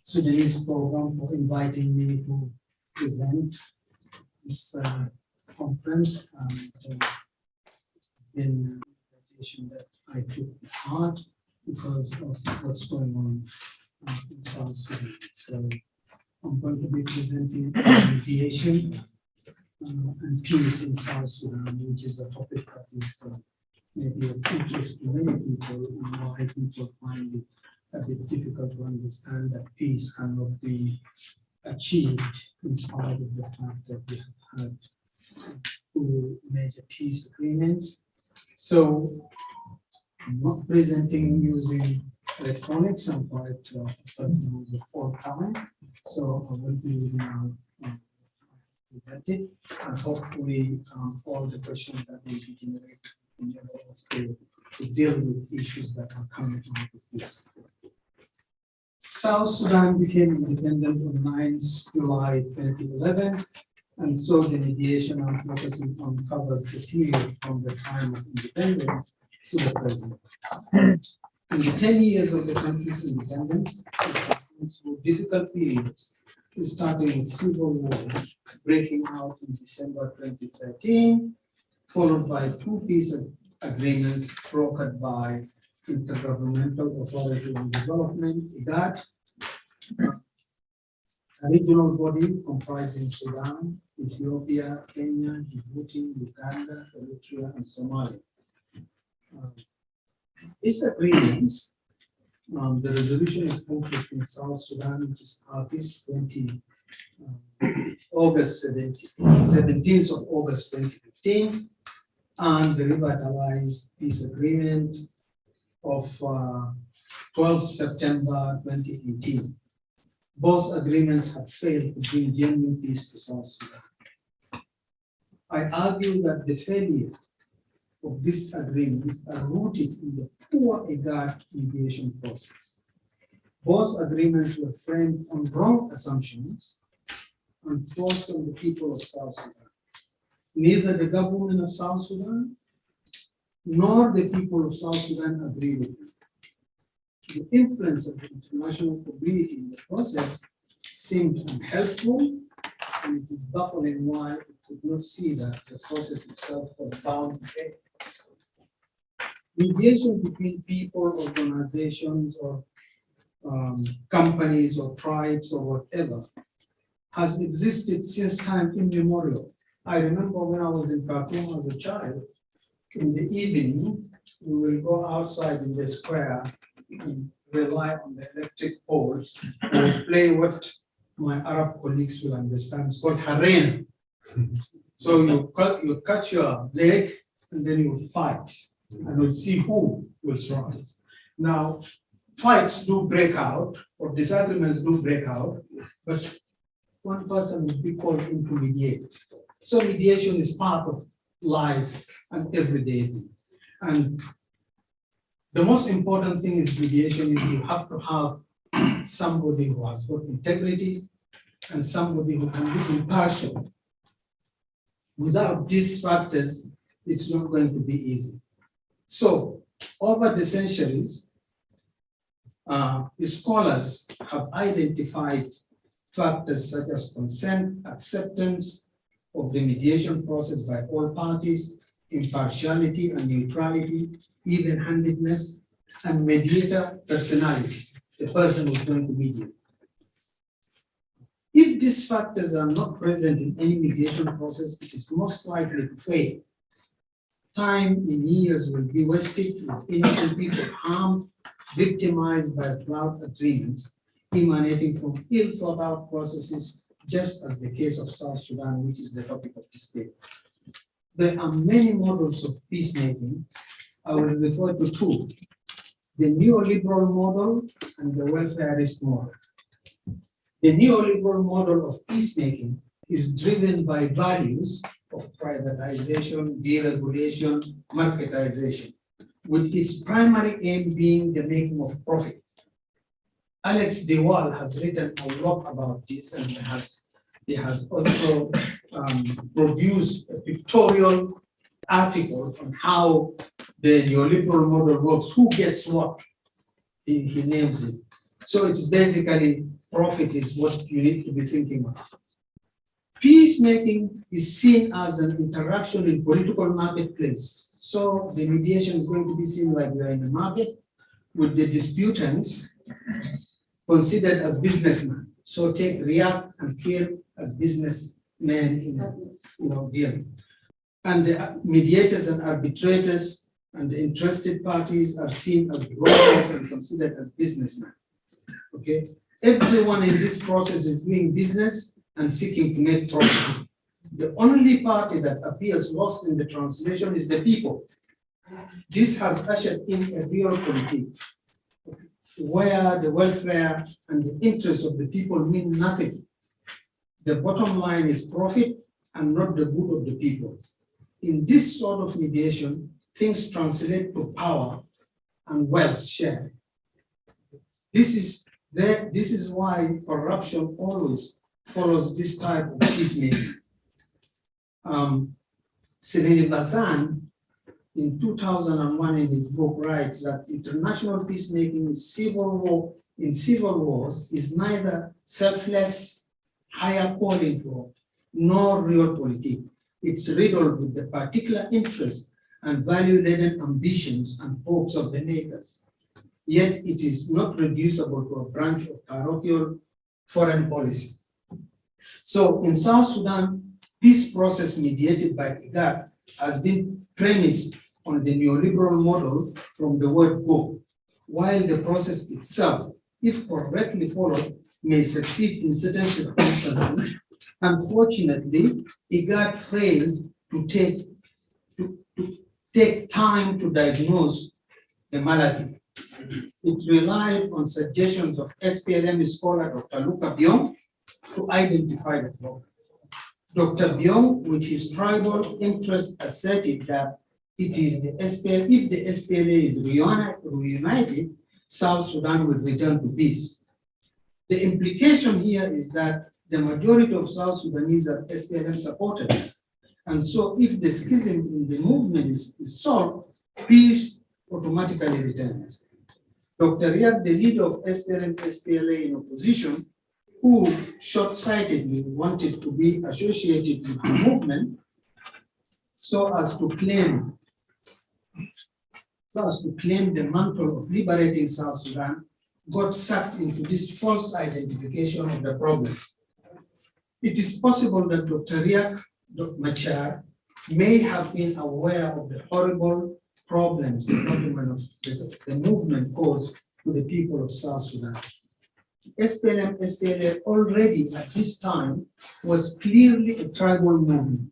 Sudanese Programme for inviting me to present this conference and in mediation that I took part because of what's going on in South Sudan. So I'm going to be presenting mediation and peace in South Sudan, which is a topic that is maybe of interest to many people, and why people find it a bit difficult to understand that peace cannot be achieved in spite of the fact that we have had two major peace agreements. So I'm not presenting using electronics. I'm quite personal with full time, so I will be using presented, and hopefully all the questions that will be generated in to deal with issues that are coming out of this. South Sudan became independent on 9th July 2011, and so the mediation I'm focusing on covers the period from the time of independence to the present. In the 10 years of the country's independence, it went through difficult periods, starting with civil war breaking out in December 2013, followed by two peace agreements brokered by Intergovernmental Authority on Development, IGAD, a regional body comprising Sudan, Ethiopia, Kenya, Djibouti, Uganda, Eritrea, and Somalia. These agreements, the resolution of conflict in South Sudan, which is August 17th of August 2015, and the revitalized peace agreement of 12 September 2018. Both agreements have failed to bring genuine peace to South Sudan. I argue that the failure of these agreements are rooted in the poor IGAD mediation process. Both agreements were framed on wrong assumptions and forced on the people of South Sudan. Neither the government of South Sudan nor the people of South Sudan agree with them. The influence of the international community in the process seemed unhelpful, and it is baffling why it could not see that the process itself was bound to fail. Mediation between people, organizations, or companies, or tribes, or whatever, has existed since time immemorial. I remember when I was in Khartoum as a child, in the evening, we will go outside in the square and rely on the electric poles and play what my Arab colleagues will understand. It's called harem. So you cut your leg and then you fight, and we'll see who will rise. Now, fights do break out, or disagreements do break out, but one person will be called in to mediate. So mediation is part of life and everyday thing. And the most important thing in mediation is you have to have somebody who has got integrity and somebody who can be impartial. Without these factors, it's not going to be easy. So over the centuries, scholars have identified factors such as consent, acceptance of the mediation process by all parties, impartiality and neutrality, even-handedness, and mediator personality, the person who's going to mediate. If these factors are not present in any mediation process, it is most likely to fail. Time in years will be wasted with innocent people harmed, victimized by flawed agreements emanating from ill-thought-out processes, just as the case of South Sudan, which is the topic of this paper. There are many models of peacemaking. I will refer to two: the neoliberal model and the welfarist model. The neoliberal model of peacemaking is driven by values of privatization, deregulation, marketization, with its primary aim being the making of profit. Alex DeWaal has written a lot about this, and he has also produced a pictorial article on how the neoliberal model works, who gets what, he names it. So it's basically profit is what you need to be thinking of. Peacemaking is seen as an interaction in political marketplace. So the mediation is going to be seen like we are in a market with the disputants considered as businessmen. So take Riyadh and Kir as businessmen in dealing. And the mediators and arbitrators and the interested parties are seen as brokers and considered as businessmen. Okay, everyone in this process is doing business and seeking to make profit. The only party that appears lost in the translation is the people. This has ushered in a real politic where the welfare and the interests of the people mean nothing. The bottom line is profit and not the good of the people. In this sort of mediation, things translate to power and wealth share. This is why corruption always follows this type of peacemaking. Seleni Bazan, in 2001 in his book, writes that international peacemaking in civil wars is neither selfless, higher calling for, nor realpolitik. It's riddled with the particular interests and value-laden ambitions and hopes of the neighbors. Yet it is not reducible to a branch of parochial foreign policy. So in South Sudan, peace process mediated by IGAD has been premised on the neoliberal model from the word go, while the process itself, if correctly followed, may succeed in certain circumstances. Unfortunately, IGAD failed to take time to diagnose the malady. It relied on suggestions of SPLM scholar Dr. Luca Bion to identify the problem. Dr. Bion, with his tribal interest, asserted that it is the SPLA, if the SPLA is reunited, South Sudan will return to peace. The implication here is that the majority of South Sudanese are SPLM supporters. And so if the schism in the movement is solved, peace automatically returns. Dr. Riak, the leader of SPLA in opposition, who short-sightedly wanted to be associated with the movement so as to claim the mantle of liberating South Sudan, got sucked into this false identification of the problem. It is possible that Dr. Riak Machar may have been aware of the horrible problems the movement caused to the people of South Sudan. SPLA already at this time was clearly a tribal movement,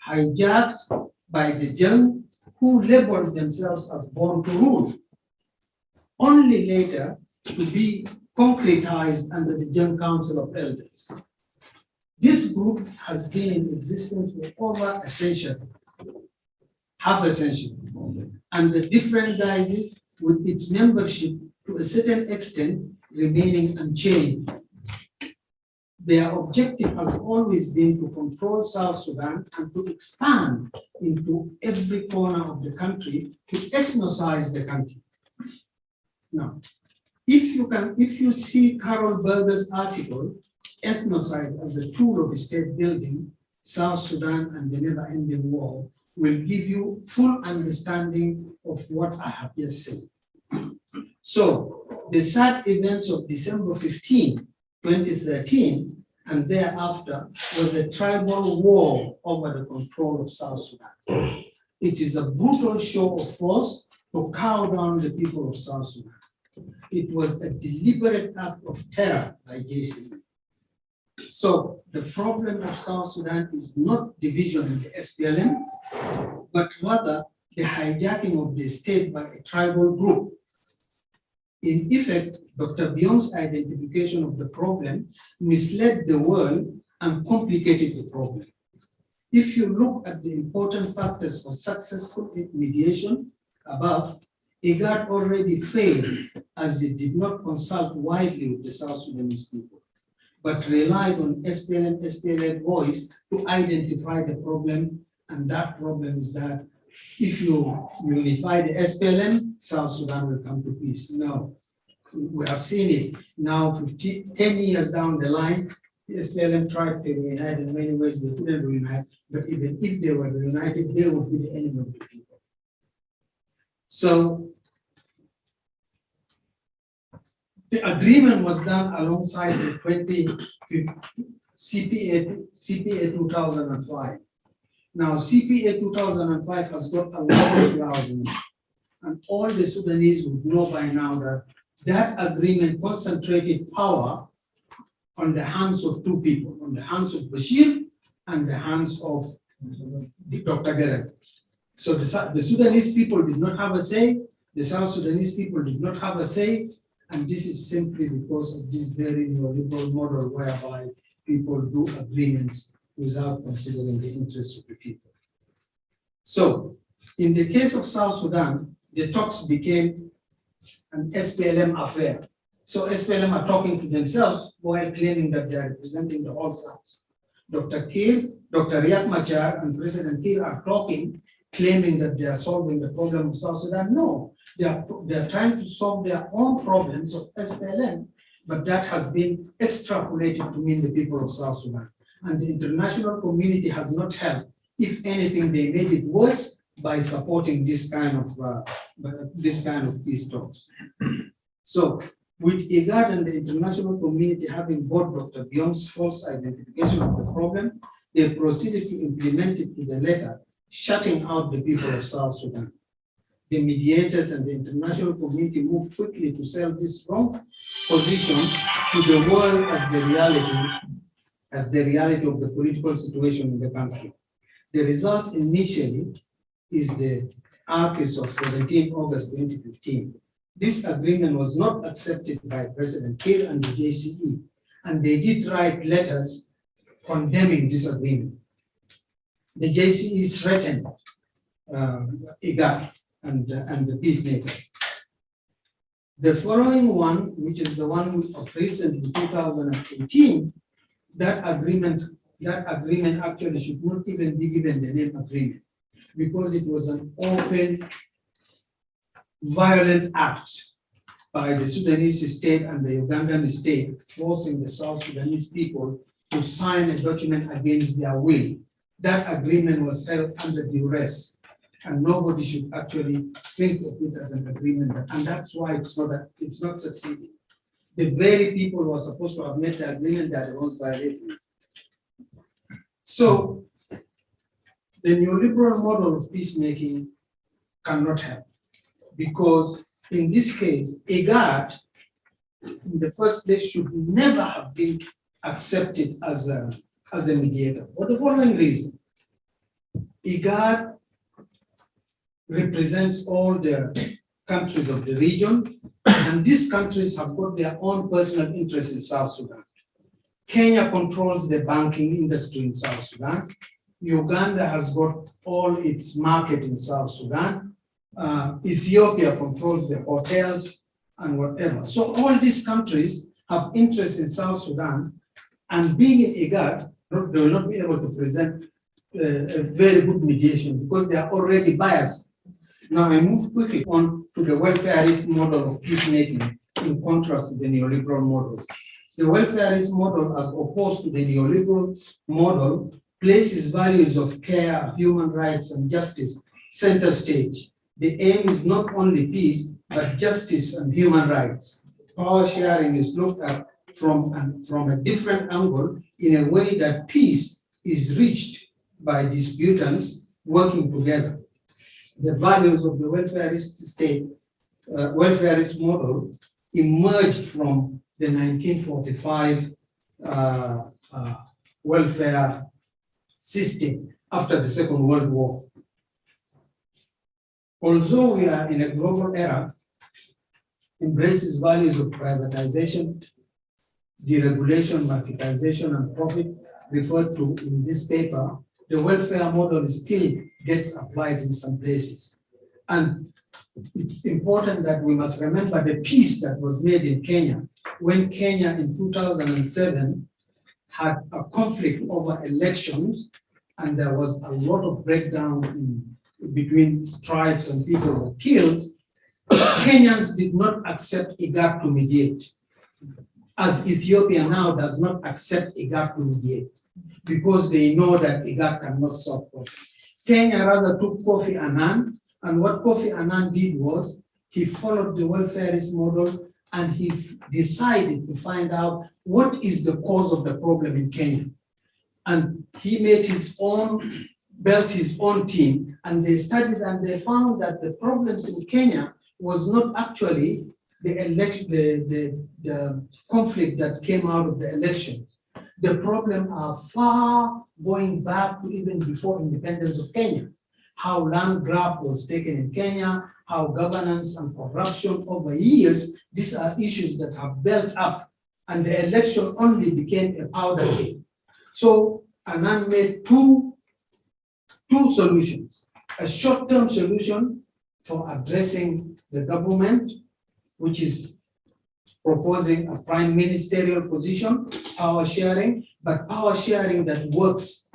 hijacked by the young who labeled themselves as born to rule, only later to be concretized under the Young Council of Elders. This group has been in existence for over a century, half a century, and the different guises with its membership to a certain extent remaining unchanged. Their objective has always been to control South Sudan and to expand into every corner of the country, to ethnicize the country. Now, if you see Carol Berger's article, Ethnocide as a tool of state building, South Sudan and the never-ending war, will give you full understanding of what I have just said. So, the sad events of December 15, 2013, and thereafter was a tribal war over the control of South Sudan. It is a brutal show of force to cow down the people of South Sudan. It was a deliberate act of terror by JCE. So the problem of South Sudan is not division in the SPLM, but rather the hijacking of the state by a tribal group. In effect, Dr. Bion's identification of the problem misled the world and complicated the problem. If you look at the important factors for successful mediation above, IGAD already failed as it did not consult widely with the South Sudanese people, but relied on SPLA voice to identify the problem, and that problem is that if you unify the SPLM, South Sudan will come to peace. No, We have seen it now 10 years down the line. The SPLM tried to reunite in many ways, they couldn't reunite, but even if they were reunited, they would be the enemy of the people. So the agreement was done alongside the CPA 2005. Now CPA 2005 has got a lot of clauses, and all the Sudanese would know by now that that agreement concentrated power on the hands of two people, on the hands of Bashir and the hands of Dr. Gareth. So the Sudanese people did not have a say, the South Sudanese people did not have a say, and this is simply because of this very neoliberal model whereby people do agreements without considering the interests of the people. So in the case of South Sudan, the talks became an SPLM affair. So SPLM are talking to themselves while claiming that they are representing the whole South. Dr. Riek Machar and President Kiir are talking, claiming that they are solving the problem of South Sudan. No, they are trying to solve their own problems of SPLM, but that has been extrapolated to mean the people of South Sudan. And the international community has not helped. If anything, they made it worse by supporting this kind of peace talks. So, with IGAD and the international community having bought Dr. Biong's false identification of the problem, they proceeded to implement it to the letter, shutting out the people of South Sudan. The mediators and the international community moved quickly to sell this wrong position to the world as the reality of the political situation in the country. The result initially is the ARCIS of 17 August 2015. This agreement was not accepted by President Kiir and the JCE, and they did write letters condemning this agreement. The JCE threatened IGAD and the peacemakers. The following one, which is the one of recent 2018, that agreement actually should not even be given the name agreement, because it was an open, violent act by the Sudanese state and the Ugandan state, forcing the South Sudanese people to sign a document against their will. That agreement was held under duress, and nobody should actually think of it as an agreement, and that's why it's not succeeding. The very people who are supposed to have made the agreement that they won't violate it. So the neoliberal model of peacemaking cannot help, because in this case, IGAD, in the first place, should never have been accepted as a mediator, for the following reason. IGAD represents all the countries of the region, and these countries have got their own personal interests in South Sudan. Kenya controls the banking industry in South Sudan. Uganda has got all its market in South Sudan. Ethiopia controls the hotels and whatever. So all these countries have interests in South Sudan, and being in IGAD, they will not be able to present a very good mediation because they are already biased. Now I move quickly on to the welfareist model of peacemaking in contrast to the neoliberal model. The welfareist model, as opposed to the neoliberal model, places values of care, human rights, and justice center stage. The aim is not only peace, but justice and human rights. Power sharing is looked at from a different angle in a way that peace is reached by disputants working together. The values of the welfareist state, welfareist model emerged from the 1945 welfare system after the Second World War. Although we are in a global era, embraces values of privatization, deregulation, marketization, and profit referred to in this paper, the welfare model still gets applied in some places. And it's important that we must remember the peace that was made in Kenya when Kenya in 2007 had a conflict over elections, and there was a lot of breakdown between tribes and people were killed. Kenyans did not accept IGAD to mediate, as Ethiopia now does not accept IGAD to mediate, because they know that IGAD cannot solve problems. Kenya rather took Kofi Annan, and what Kofi Annan did was, he followed the welfarist model, and he decided to find out what is the cause of the problem in Kenya. And he made his own, built his own team, and they studied and they found that the problems in Kenya was not actually the election, the conflict that came out of the election. The problem are far going back to even before independence of Kenya. How land grab was taken in Kenya, how governance and corruption over years, these are issues that have built up, and the election only became a powder keg. So Annan made two solutions: a short-term solution for addressing the government, which is proposing a prime ministerial position, power sharing, but power sharing that works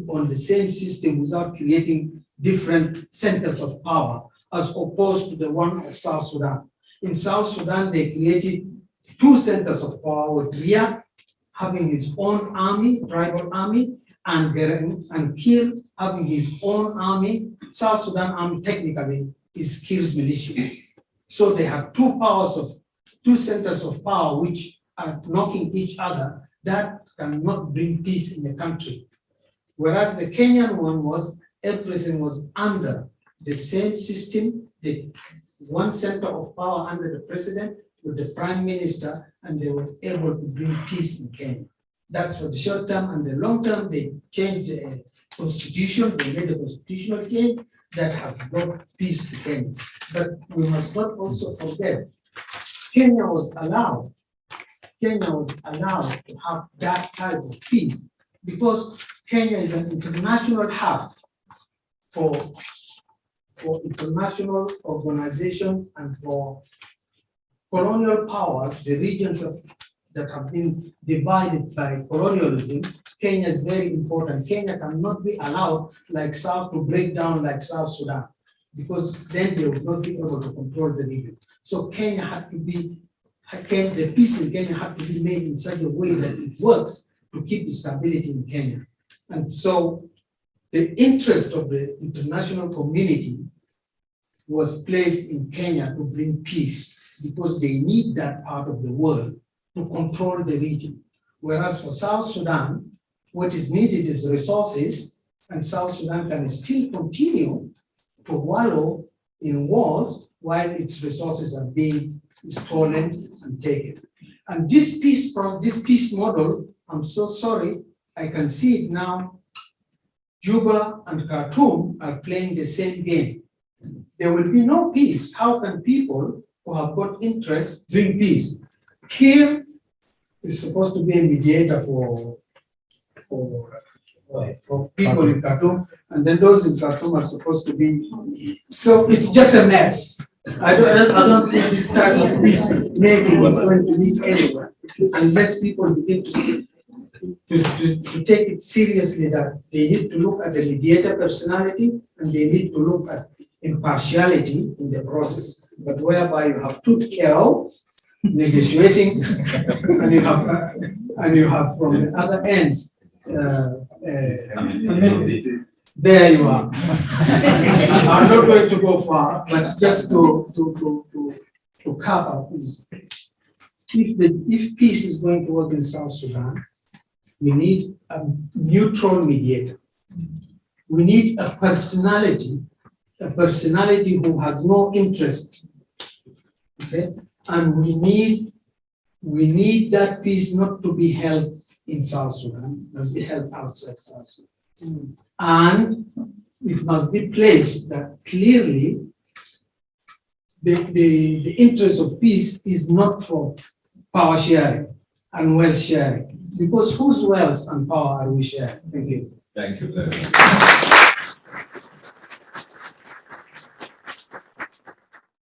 on the same system without creating different centers of power, as opposed to the one of South Sudan. In South Sudan, they created two centers of power, with Riek having his own army, tribal army, and Kir having his own army. South Sudan army technically is Kir's militia. So they have two centers of power which are knocking each other, that cannot bring peace in the country. Whereas the Kenyan one was, everything was under the same system, the one center of power under the president with the prime minister, and they were able to bring peace in Kenya. That's for the short term. And the long term, they changed the constitution, they made a constitutional change that has brought peace to Kenya. But we must not also forget, Kenya was allowed to have that type of peace because Kenya is an international hub for international organization and for colonial powers, the regions that have been divided by colonialism. Kenya is very important. Kenya cannot be allowed like South to break down like South Sudan, because then they would not be able to control the region. So Kenya had to be, the peace in Kenya had to be made in such a way that it works to keep stability in Kenya. And so the interest of the international community was placed in Kenya to bring peace, because they need that part of the world to control the region. Whereas for South Sudan, what is needed is resources, and South Sudan can still continue to wallow in wars while its resources are being stolen and taken. And this peace model, I'm so sorry, I can see it now. Juba and Khartoum are playing the same game. There will be no peace. How can people who have got interest bring peace? Kir is supposed to be a mediator for people in Khartoum, and then those in Khartoum are supposed to be. So it's just a mess. I don't think this type of peace making is going to lead anywhere unless people begin to take it seriously, that they need to look at the mediator personality and they need to look at impartiality in the process. But whereby you have two KL negotiating and you have from the other end there you are. I'm not going to go far, but just to cover is, if peace is going to work in South Sudan, we need a neutral mediator. We need a personality who has no interest. Okay, and we need that peace not to be held in South Sudan, must be held outside South Sudan. And it must be placed that clearly the interest of peace is not for power sharing and wealth sharing, because whose wealth and power are we sharing? Thank you. Thank you very much.